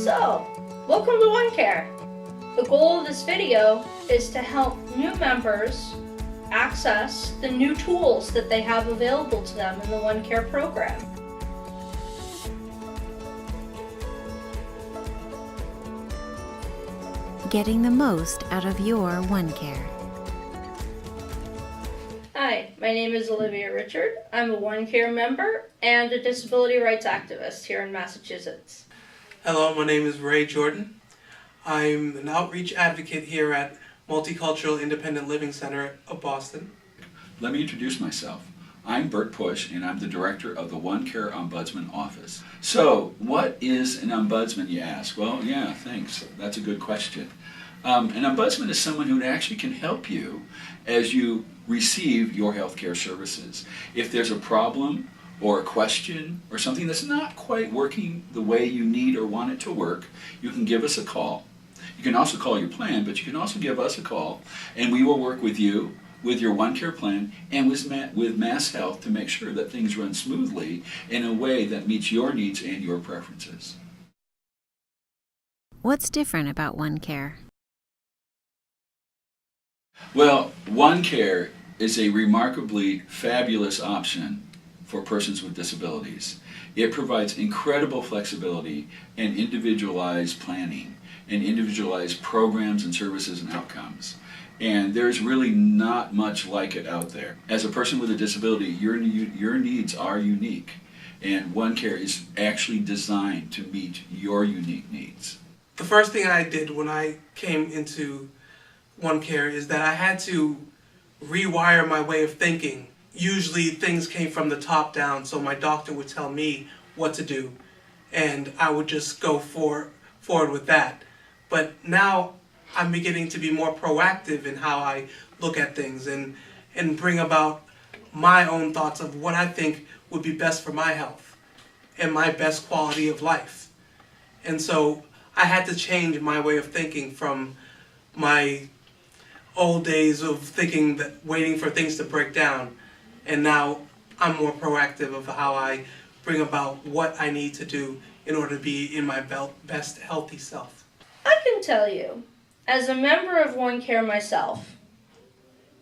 So, welcome to OneCare. The goal of this video is to help new members access the new tools that they have available to them in the OneCare program. Getting the most out of your OneCare. Hi, my name is Olivia Richard. I'm a OneCare member and a disability rights activist here in Massachusetts. Hello, my name is Ray Jordan. I'm an outreach advocate here at Multicultural Independent Living Center of Boston. Let me introduce myself. I'm Bert Push, and I'm the director of the OneCare Ombudsman Office. So, what is an ombudsman, you ask? Well, yeah, thanks. That's a good question. An ombudsman is someone who actually can help you as you receive your healthcare services. If there's a problem or a question or something that's not quite working the way you need or want it to work, you can give us a call. You can also call your plan, but you can also give us a call, and we will work with you with your OneCare plan and with MassHealth to make sure that things run smoothly in a way that meets your needs and your preferences. What's different about OneCare? Well, OneCare is a remarkably fabulous option for persons with disabilities. It provides incredible flexibility and individualized planning and individualized programs and services and outcomes. And there's really not much like it out there. As a person with a disability, your needs are unique, and OneCare is actually designed to meet your unique needs. The first thing I did when I came into OneCare is that I had to rewire my way of thinking. Usually things came from the top down, so my doctor would tell me what to do, and I would just go forward with that. But now I'm beginning to be more proactive in how I look at things and bring about my own thoughts of what I think would be best for my health and my best quality of life. And so I had to change my way of thinking from my old days of thinking that waiting for things to break down, and now I'm more proactive of how I bring about what I need to do in order to be in my best healthy self. I can tell you, as a member of OneCare myself,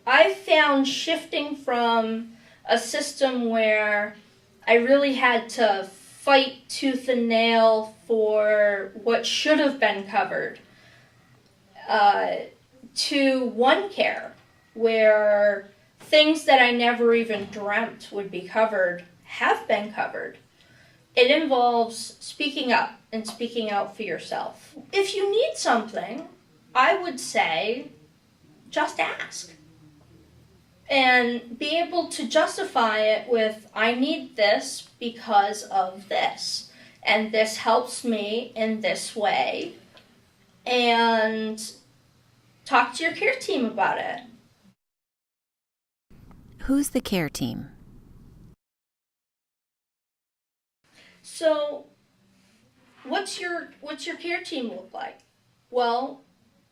I found shifting from a system where I really had to fight tooth and nail for what should have been covered to OneCare, where things that I never even dreamt would be covered have been covered. It involves speaking up and speaking out for yourself. If you need something, I would say just ask. And be able to justify it with, I need this because of this. And this helps me in this way. And talk to your care team about it. Who's the care team? So, what's your care team look like? Well,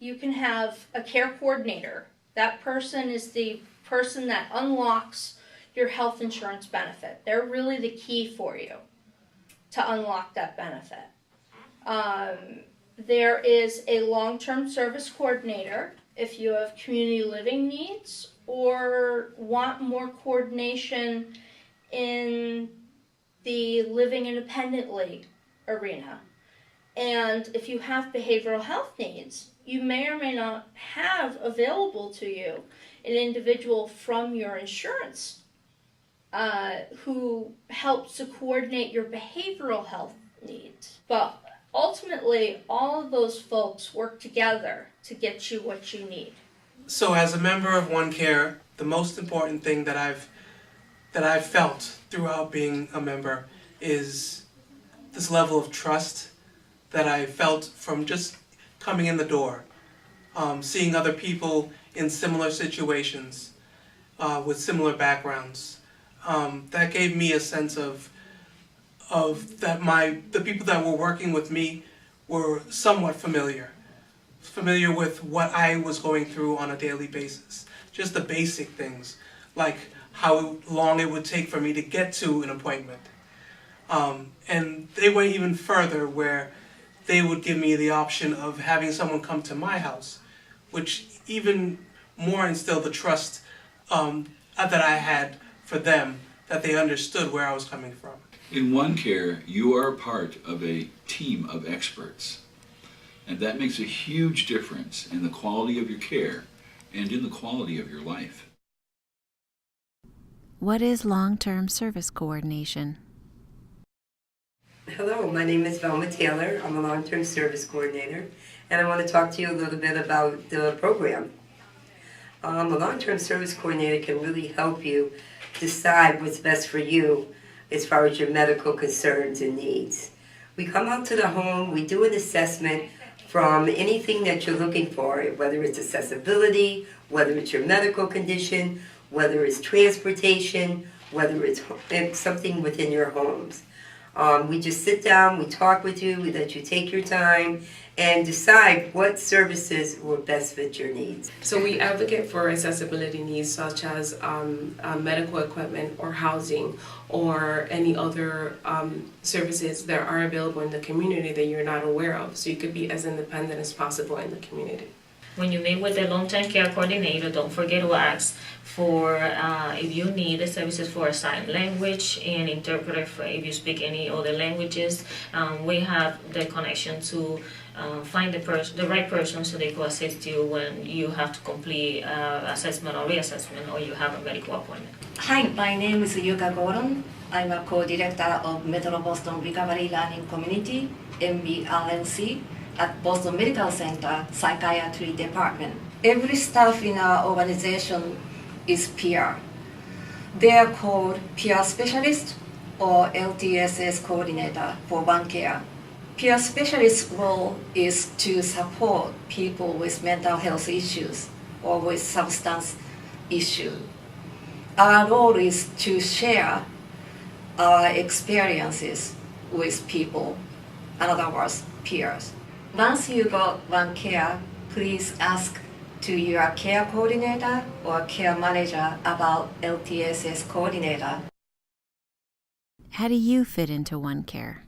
you can have a care coordinator. That person is the person that unlocks your health insurance benefit. They're really the key for you to unlock that benefit. There is a long-term service coordinator if you have community living needs or want more coordination in the living independently arena. And if you have behavioral health needs, you may or may not have available to you an individual from your insurance who helps to coordinate your behavioral health needs. But ultimately, all of those folks work together to get you what you need. So as a member of OneCare, the most important thing that I've felt throughout being a member is this level of trust that I felt from just coming in the door, seeing other people in similar situations with similar backgrounds. That gave me a sense of that the people that were working with me were somewhat familiar with what I was going through on a daily basis. Just the basic things, like how long it would take for me to get to an appointment. And they went even further, where they would give me the option of having someone come to my house, which even more instilled the trust that I had for them, that they understood where I was coming from. In OneCare, you are a part of a team of experts, and that makes a huge difference in the quality of your care and in the quality of your life. What is long-term service coordination? Hello, my name is Velma Taylor. I'm a long-term service coordinator, and I want to talk to you a little bit about the program. A long-term service coordinator can really help you decide what's best for you as far as your medical concerns and needs. We come out to the home, we do an assessment from anything that you're looking for, whether it's accessibility, whether it's your medical condition, whether it's transportation, whether it's something within your homes. We just sit down, we talk with you, we let you take your time and decide what services will best fit your needs. So we advocate for accessibility needs such as medical equipment or housing or any other services that are available in the community that you're not aware of, so you could be as independent as possible in the community. When you meet with the long-term care coordinator, don't forget to ask for if you need the services for sign language and interpreter for if you speak any other languages. We have the connection to find the right person so they can assist you when you have to complete assessment or reassessment or you have a medical appointment. Hi, my name is Yuka Gordon. I'm a co-director of Metro Boston Recovery Learning Community, MBLNC, at Boston Medical Center Psychiatry Department. Every staff in our organization is peer. They are called peer specialist or LTSS coordinator for OneCare. Peer specialist role is to support people with mental health issues or with substance issue. Our role is to share our experiences with people, in other words, peers. Once you got OneCare, please ask to your care coordinator or care manager about LTSS coordinator. How do you fit into OneCare?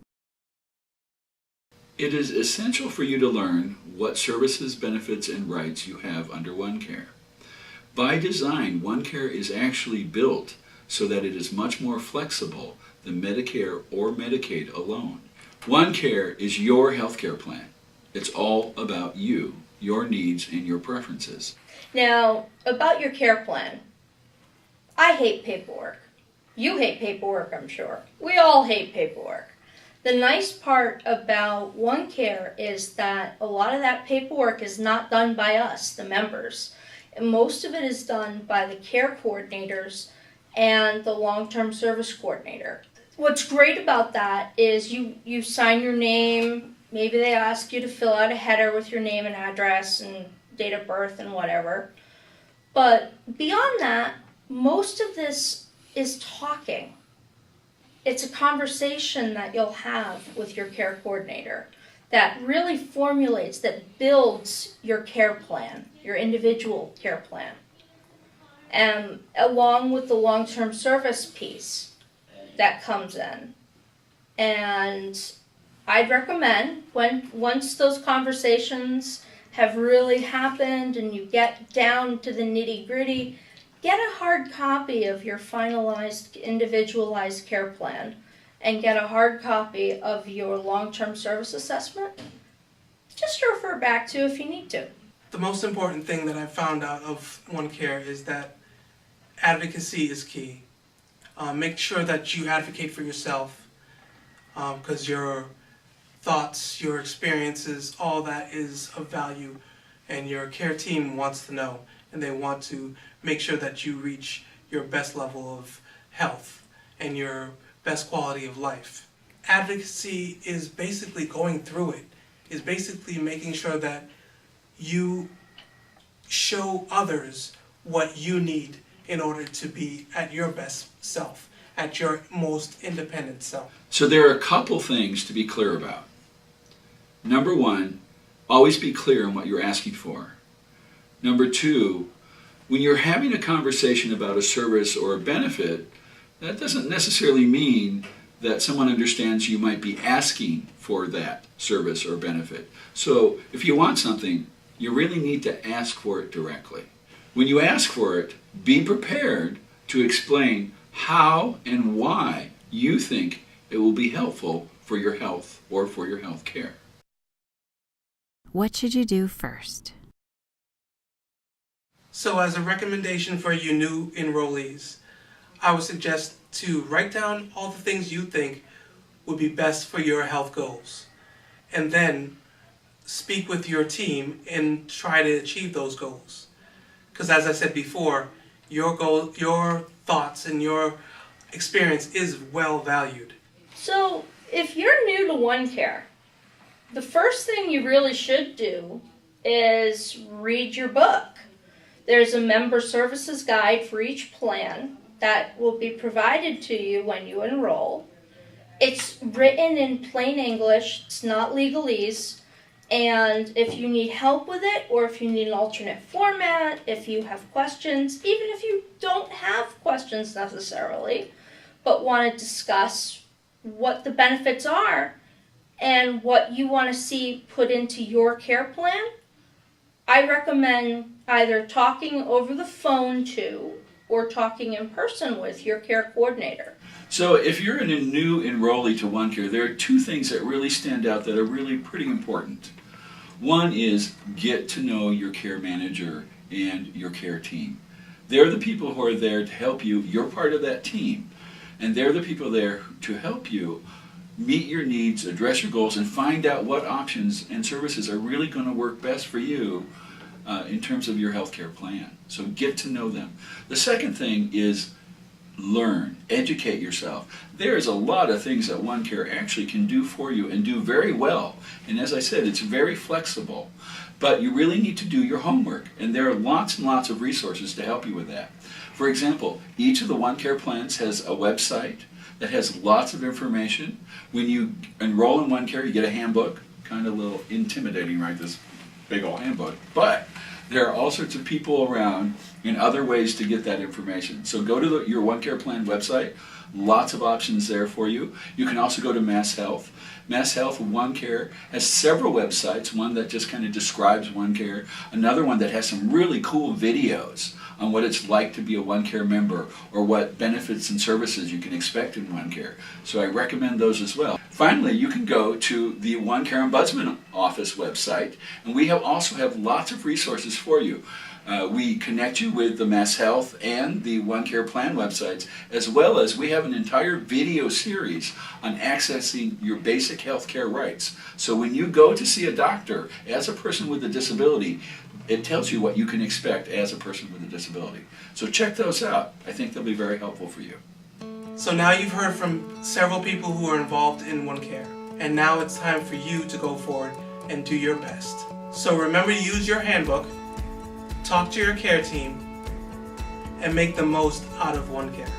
It is essential for you to learn what services, benefits, and rights you have under OneCare. By design, OneCare is actually built so that it is much more flexible than Medicare or Medicaid alone. OneCare is your healthcare plan. It's all about you, your needs, and your preferences. Now, about your care plan, I hate paperwork. You hate paperwork, I'm sure. We all hate paperwork. The nice part about OneCare is that a lot of that paperwork is not done by us, the members. And most of it is done by the care coordinators and the long-term service coordinator. What's great about that is you sign your name. Maybe they ask you to fill out a header with your name and address and date of birth and whatever. But beyond that, most of this is talking. It's a conversation that you'll have with your care coordinator that really formulates, that builds your care plan, your individual care plan. And along with the long-term service piece that comes in. And I'd recommend once those conversations have really happened and you get down to the nitty-gritty, get a hard copy of your finalized individualized care plan and get a hard copy of your long-term service assessment. Just refer back to if you need to. The most important thing that I found out of OneCare is that advocacy is key. Make sure that you advocate for yourself because your thoughts, your experiences, all that is of value, and your care team wants to know, and they want to make sure that you reach your best level of health and your best quality of life. Advocacy is basically going through it, is basically making sure that you show others what you need in order to be at your best self, at your most independent self. So there are a couple things to be clear about. Number one, always be clear on what you're asking for. Number two, when you're having a conversation about a service or a benefit, that doesn't necessarily mean that someone understands you might be asking for that service or benefit. So if you want something, you really need to ask for it directly. When you ask for it, be prepared to explain how and why you think it will be helpful for your health or for your health care. What should you do first? So as a recommendation for you new enrollees, I would suggest to write down all the things you think would be best for your health goals, and then speak with your team and try to achieve those goals. Because as I said before, your goal, your thoughts and your experience is well valued. So, if you're new to OneCare, the first thing you really should do is read your book. There's a member services guide for each plan that will be provided to you when you enroll. It's written in plain English, it's not legalese, and if you need help with it, or if you need an alternate format, if you have questions, even if you don't have questions necessarily, but want to discuss what the benefits are and what you want to see put into your care plan, I recommend either talking over the phone to or talking in person with your care coordinator. So if you're a new enrollee to OneCare, there are two things that really stand out that are really pretty important. One is get to know your care manager and your care team. They're the people who are there to help you. You're part of that team. And they're the people there to help you meet your needs, address your goals, and find out what options and services are really going to work best for you in terms of your healthcare plan. So get to know them. The second thing is learn, educate yourself. There's a lot of things that OneCare actually can do for you and do very well. And as I said, it's very flexible. But you really need to do your homework. And there are lots and lots of resources to help you with that. For example, each of the OneCare plans has a website that has lots of information. When you enroll in OneCare, you get a handbook. Kind of a little intimidating, right, this big old handbook. But there are all sorts of people around and other ways to get that information. So go to your OneCare plan website. Lots of options there for you. You can also go to MassHealth. MassHealth OneCare has several websites. One that just kind of describes OneCare. Another one that has some really cool videos on what it's like to be a OneCare member or what benefits and services you can expect in OneCare. So I recommend those as well. Finally, you can go to the OneCare Ombudsman Office website, and we also have lots of resources for you. We connect you with the MassHealth and the OneCare plan websites, as well as we have an entire video series on accessing your basic health care rights. So when you go to see a doctor as a person with a disability, it tells you what you can expect as a person with a disability. So check those out. I think they'll be very helpful for you. So now you've heard from several people who are involved in OneCare, and now it's time for you to go forward and do your best. So remember to use your handbook, talk to your care team, and make the most out of OneCare.